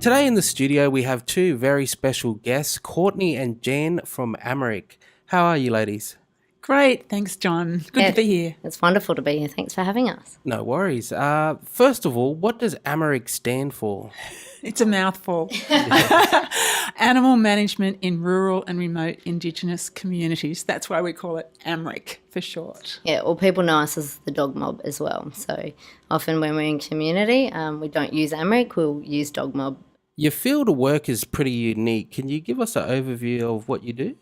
Today in the studio we have two very special guests, Courtney and Jen from AMRRIC. How are you ladies? Great, thanks John. Good to be here. It's wonderful to be here. Thanks for having us. No worries. First of all, what does AMRRIC stand for? It's a mouthful. Animal Management in Rural and Remote Indigenous Communities. That's why we call it AMRRIC for short. Yeah, well, people know us as the dog mob as well. So often when we're in community, we don't use AMRRIC, we'll use dog mob. Your field of work is pretty unique. Can you give us an overview of what you do?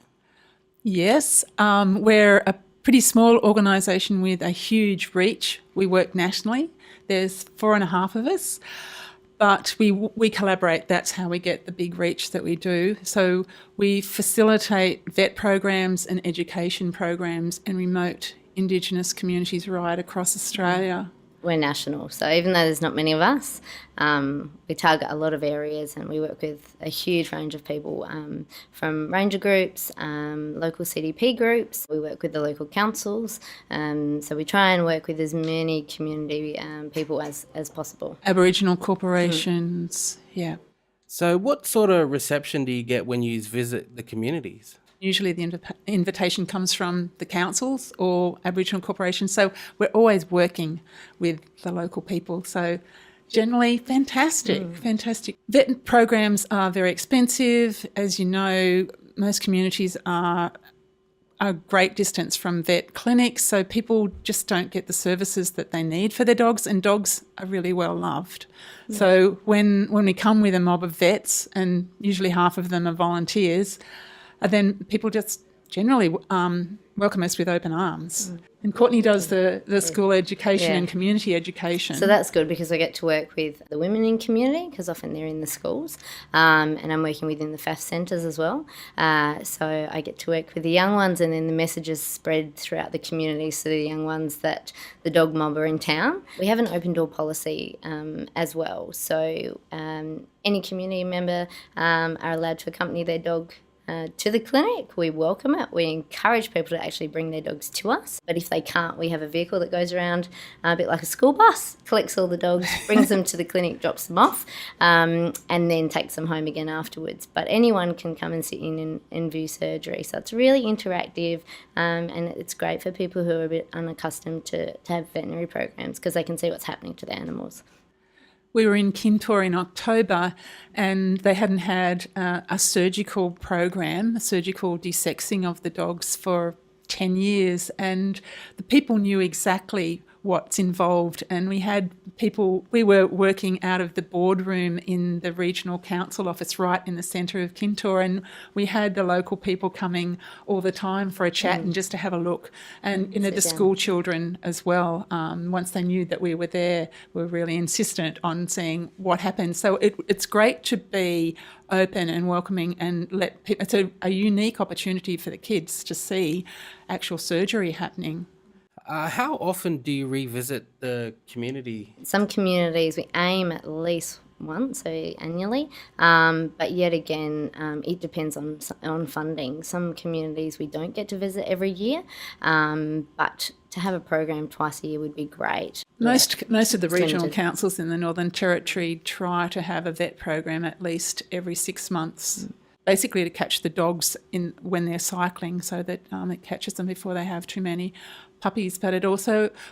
Yes, we're a pretty small organisation with a huge reach. We work nationally. There's 4.5 of us. But we collaborate. That's how we get the big reach that we do. So we facilitate vet programs and education programs in remote Indigenous communities right across Australia. We're national, so even though there's not many of us, we target a lot of areas and we work with a huge range of people, from ranger groups, local CDP groups. We work with the local councils, so we try and work with as many community people as possible. Aboriginal corporations, yeah. So what sort of reception do you get when you visit the communities? Usually the invitation comes from the councils or Aboriginal corporations, so we're always working with the local people. So generally fantastic. Vet programs are very expensive. As you know, most communities are a great distance from vet clinics, so people just don't get the services that they need for their dogs, and dogs are really well loved. Yeah. So when we come with a mob of vets, and usually half of them are volunteers, then people just generally welcome us with open arms. And Courtney does the school education and community education. So that's good because I get to work with the women in community because often they're in the schools, and I'm working within the FAF centres as well. So I get to work with the young ones, and then the messages spread throughout the community so the young ones that the dog mob are in town. We have an open door policy as well. So any community member are allowed to accompany their dog to the clinic. We welcome it. We encourage people to actually bring their dogs to us. But if they can't, we have a vehicle that goes around a bit like a school bus, collects all the dogs, brings them to the clinic, drops them off, and then takes them home again afterwards. But anyone can come and sit in and view surgery. So it's really interactive, and it's great for people who are a bit unaccustomed to have veterinary programs because they can see what's happening to their animals. We were in Kintore in October and they hadn't had a surgical program, a surgical desexing of the dogs for 10 years, and the people knew exactly what's involved, and we were working out of the boardroom in the regional council office right in the centre of Kintore, and we had the local people coming all the time for a chat and just to have a look, and the school children as well. Once they knew that we were there, were really insistent on seeing what happened. So it's great to be open and welcoming and let people, it's a unique opportunity for the kids to see actual surgery happening. How often do you revisit the community? Some communities we aim at least once, so annually, but yet again it depends on funding. Some communities we don't get to visit every year, but to have a program twice a year would be great. Most of the regional councils in the Northern Territory try to have a vet program at least every 6 months. Basically to catch the dogs when they're cycling, so that it catches them before they have too many puppies. But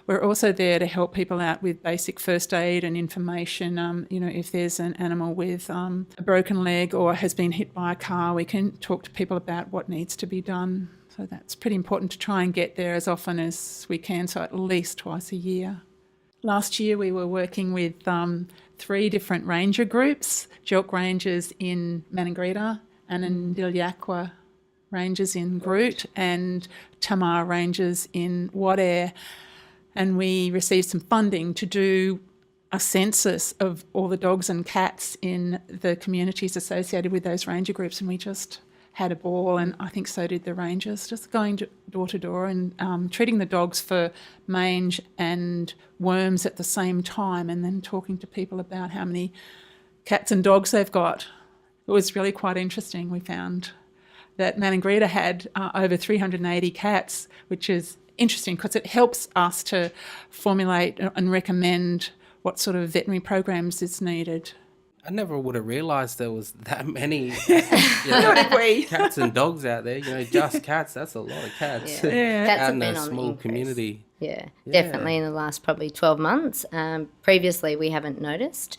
we're also there to help people out with basic first aid and information. If there's an animal with a broken leg or has been hit by a car, we can talk to people about what needs to be done. So that's pretty important to try and get there as often as we can, so at least twice a year. Last year we were working with 3 different ranger groups, Jelk Rangers in Maningrida, Anandilyakwa Rangers in Groot, and Tamar Rangers in Wadair. And we received some funding to do a census of all the dogs and cats in the communities associated with those ranger groups, and we just had a ball, and I think so did the rangers, just going door to door and treating the dogs for mange and worms at the same time, and then talking to people about how many cats and dogs they've got. It was really quite interesting. We found that Maningrida had over 380 cats, which is interesting because it helps us to formulate and recommend what sort of veterinary programs is needed. I never would have realised there was that many We. cats and dogs out there. Just cats, that's a lot of cats. Yeah. Cats Out have in been a on the small increase. community. Yeah, Yeah. definitely in the last probably 12 months. Previously, we haven't noticed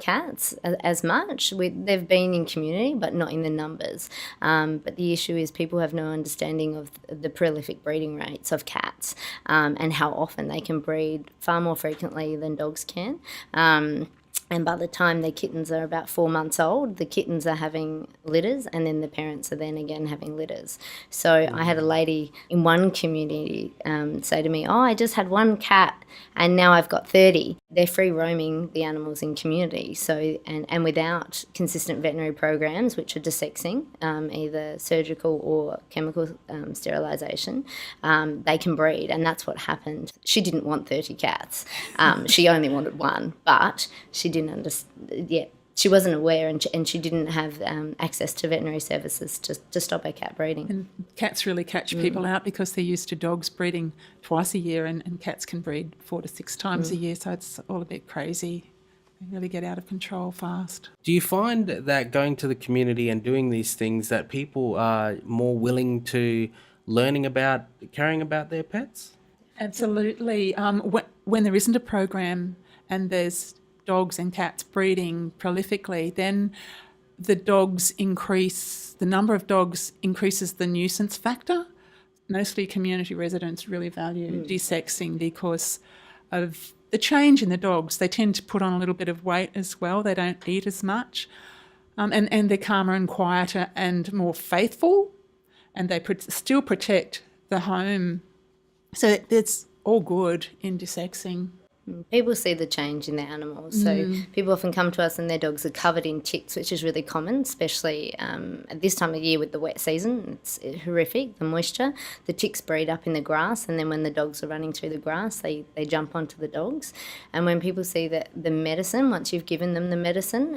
cats as much. They've been in community, but not in the numbers. But the issue is people have no understanding of the prolific breeding rates of cats and how often they can breed far more frequently than dogs can. And by the time their kittens are about 4 months old, the kittens are having litters, and then the parents are then again having litters. So I had a lady in one community say to me, "Oh, I just had one cat and now I've got 30. They're free roaming the animals in community. So and without consistent veterinary programs, which are desexing, either surgical or chemical sterilisation, they can breed, and that's what happened. She didn't want 30 cats. She only wanted one, but she didn't understand. Yeah, she wasn't aware, and she didn't have access to veterinary services to stop her cat breeding. And cats really catch people out because they're used to dogs breeding twice a year, and cats can breed 4 to 6 times a year, so it's all a bit crazy. They really get out of control fast. Do you find that going to the community and doing these things that people are more willing to learning about caring about their pets? Absolutely. When there isn't a program and there's dogs and cats breeding prolifically, then the number of dogs increases the nuisance factor. Mostly community residents really value desexing because of the change in the dogs. They tend to put on a little bit of weight as well. They don't eat as much. And they're calmer and quieter and more faithful, and they still protect the home. So it's all good in desexing. People see the change in their animals. So people often come to us and their dogs are covered in ticks, which is really common, especially at this time of year with the wet season. It's horrific, the moisture. The ticks breed up in the grass, and then when the dogs are running through the grass, they jump onto the dogs. And when people see that the medicine, once you've given them the medicine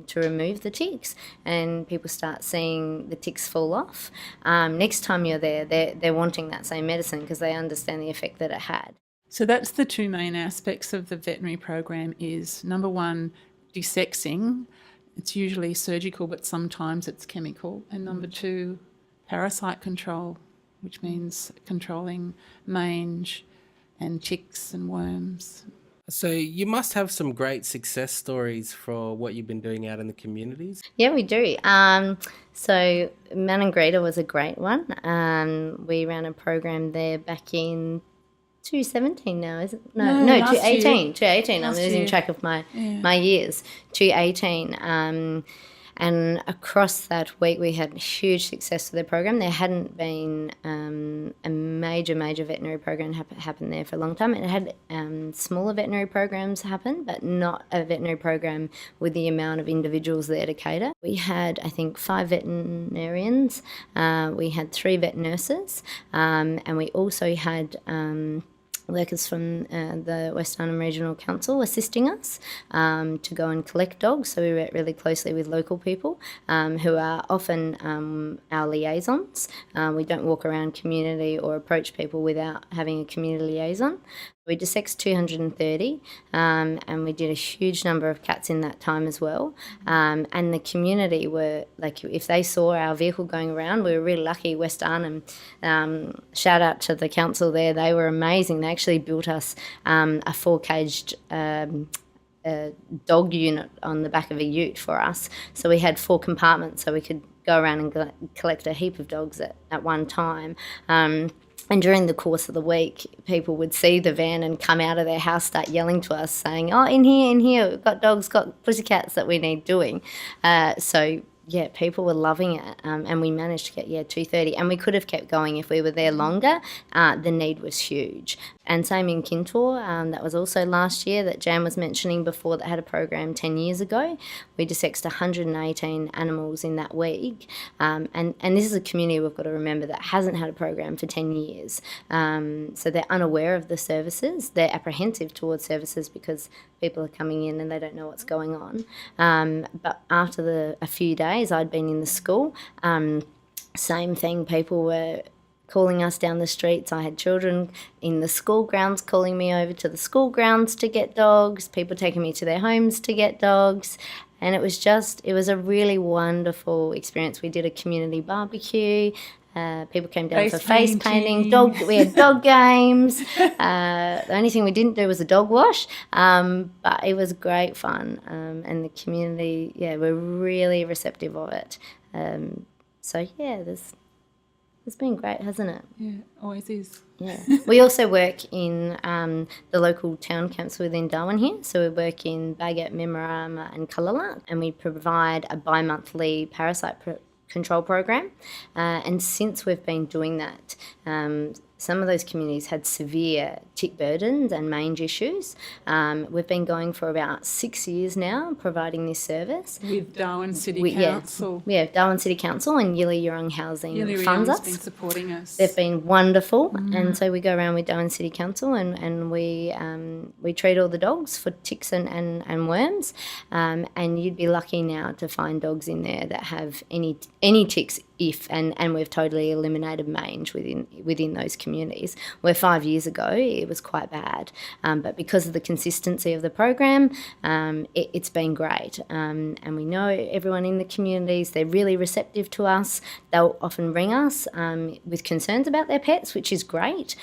to remove the ticks, and people start seeing the ticks fall off, next time you're there, they're wanting that same medicine because they understand the effect that it had. So that's the two main aspects of the veterinary program is, number one, desexing. It's usually surgical, but sometimes it's chemical. And number two, parasite control, which means controlling mange and ticks and worms. So you must have some great success stories for what you've been doing out in the communities. Yeah, we do. So Manangreta was a great one. We ran a program there back in 2017 now, is it? No, 2018. 2018. I'm losing track of my years. 2018. And across that week, we had huge success with the program. There hadn't been a major veterinary program happen there for a long time. It had smaller veterinary programs happen, but not a veterinary program with the amount of individuals there to cater. We had, I think, 5 veterinarians. We had 3 vet nurses, and we also had workers from the West Arnhem Regional Council assisting us to go and collect dogs. So we work really closely with local people who are often our liaisons. We don't walk around community or approach people without having a community liaison. We desexed 230 and we did a huge number of cats in that time as well. And the community were, like, if they saw our vehicle going around, we were really lucky. West Arnhem, shout out to the council there, they were amazing. They actually built us a 4-caged dog unit on the back of a ute for us. So we had 4 compartments so we could go around and collect a heap of dogs at one time. And during the course of the week, people would see the van and come out of their house, start yelling to us, saying, "Oh, in here, we've got dogs, got pussycats that we need doing." So yeah, people were loving it, and we managed to get 230, and we could have kept going if we were there longer. The need was huge. And same in Kintore, that was also last year that Jan was mentioning before, that had a program 10 years ago. We desexed 118 animals in that week, and this is a community, we've got to remember, that hasn't had a program for 10 years. So they're unaware of the services. They're apprehensive towards services because people are coming in and they don't know what's going on. But after a few days I'd been in the school, same thing, people were calling us down the streets. I had children in the school grounds calling me over to the school grounds to get dogs, people taking me to their homes to get dogs. And it was a really wonderful experience. We did a community barbecue. People came down for face painting. We had dog games. The only thing we didn't do was a dog wash, but it was great fun. And the community, were really receptive of it. It's been great, hasn't it? Yeah, always is. Yeah. We also work in the local town council within Darwin here. So we work in Bagot, Memorama and Callala, and we provide a bi-monthly parasite control program. And since we've been doing that, some of those communities had severe tick burdens and mange issues. We've been going for about 6 years now, providing this service. With Darwin City Council. Yeah, Darwin City Council and Yili Yurrung Housing funds us. Been supporting us. They've been wonderful. And so we go around with Darwin City Council and we treat all the dogs for ticks and worms. And you'd be lucky now to find dogs in there that have any ticks, and we've totally eliminated mange within those communities, where 5 years ago it was quite bad. But because of the consistency of the program, it's been great. And we know everyone in the communities, they're really receptive to us. They'll often ring us with concerns about their pets, which is great.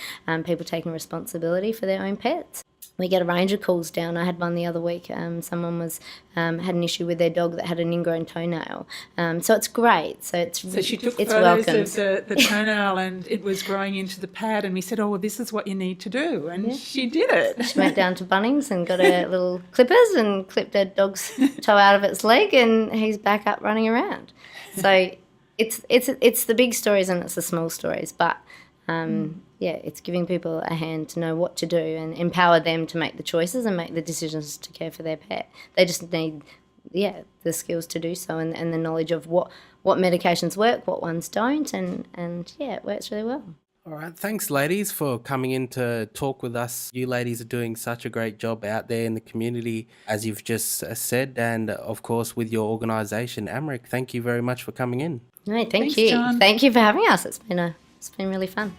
People taking responsibility for their own pets. We get a range of calls down. I had one the other week. Someone had an issue with their dog that had an ingrown toenail. So it's great. So she took it's photos welcomed. of the toenail and it was growing into the pad, and we said, well, this is what you need to do. And she did it. She went down to Bunnings and got her little clippers and clipped her dog's toe out of its leg, and he's back up running around. So it's the big stories and it's the small stories, but it's giving people a hand to know what to do and empower them to make the choices and make the decisions to care for their pet. They just need, the skills to do so and the knowledge of what medications work, what ones don't, and it works really well. All right. Thanks, ladies, for coming in to talk with us. You ladies are doing such a great job out there in the community, as you've just said, and of course with your organisation, AMRRIC. Thank you very much for coming in. No, Thanks, you. John. Thank you for having us. It's been really fun.